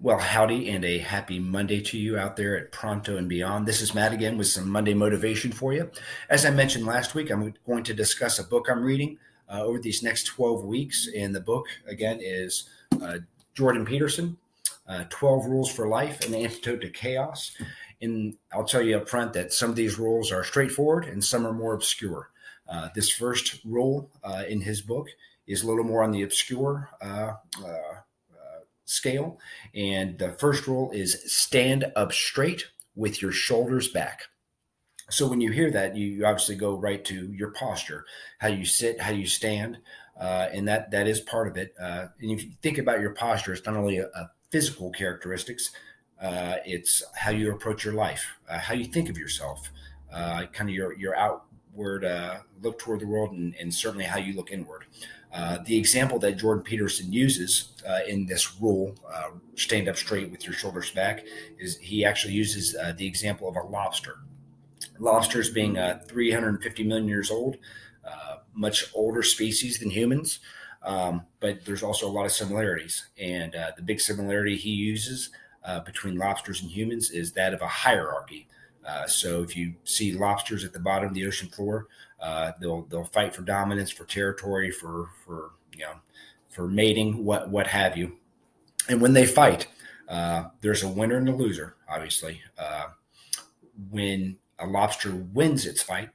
Well, howdy, and a happy Monday to you out there at Pronto and Beyond. This is Matt again with some Monday motivation for you. As I mentioned last week, I'm going to discuss a book I'm reading over these next 12 weeks. And the book, again, is uh, Jordan Peterson, 12 Rules for Life, an Antidote to Chaos. And I'll tell you up front that some of these rules are straightforward and some are more obscure. This first rule in his book is a little more on the obscure scale. And the first rule is stand up straight with your shoulders back. So when you hear that, you obviously go right to your posture, how you sit, how you stand, and that is part of it. And if you think about your posture, it's not only a physical characteristics, it's how you approach your life, how you think of yourself, kind of your outward look toward the world, and certainly how you look inward. The example that Jordan Peterson uses in this rule, stand up straight with your shoulders back, is he actually uses the example of a lobster. Lobsters being 350 million years old, much older species than humans, but there's also a lot of similarities. And the big similarity he uses between lobsters and humans is that of a hierarchy. So if you see lobsters at the bottom of the ocean floor, they'll fight for dominance, for territory, for for mating, what have you. And when they fight, there's a winner and a loser. Obviously, when a lobster wins its fight,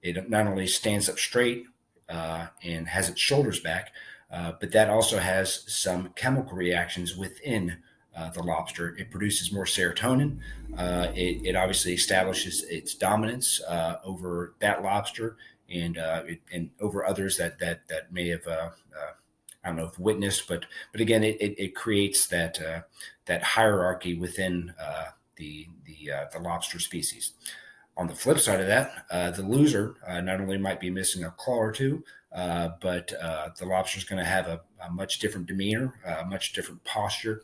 it not only stands up straight and has its shoulders back, but that also has some chemical reactions within the lobster. It produces more serotonin. It obviously establishes its dominance over that lobster and over others that may have I don't know if witnessed, but again, it creates that hierarchy within the lobster species. On the flip side of that, the loser not only might be missing a claw or two, but the lobster is going to have a much different demeanor, a much different posture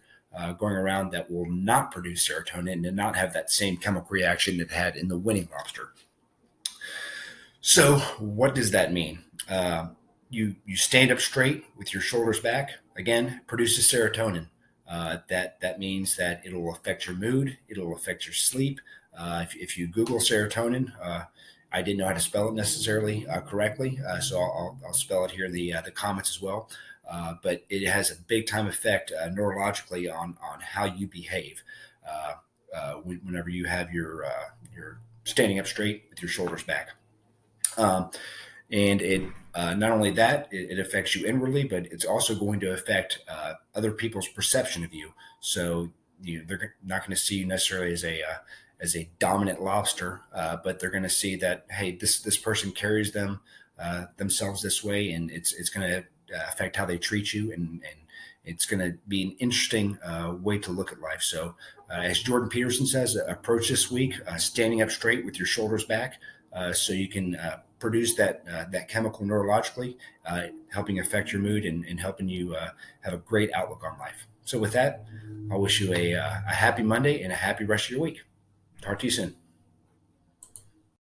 going around that will not produce serotonin and not have that same chemical reaction it had in the winning lobster. So, what does that mean? You stand up straight with your shoulders back. Again, produces serotonin. That means that it'll affect your mood. It'll affect your sleep. If you Google serotonin, I didn't know how to spell it necessarily correctly, so I'll spell it here in the comments as well. But it has a big time effect neurologically on how you behave whenever you have your standing up straight with your shoulders back. Um, and it not only that it affects you inwardly, but it's also going to affect other people's perception of you. So they're not going to see you necessarily as a dominant lobster, but they're going to see that, hey, this person carries themselves this way, and it's going to affect how they treat you, and it's going to be an interesting way to look at life. So, as Jordan Peterson says, approach this week standing up straight with your shoulders back, so you can produce that chemical neurologically, helping affect your mood and helping you have a great outlook on life. So, with that, I wish you a happy Monday and a happy rest of your week. Talk to you soon.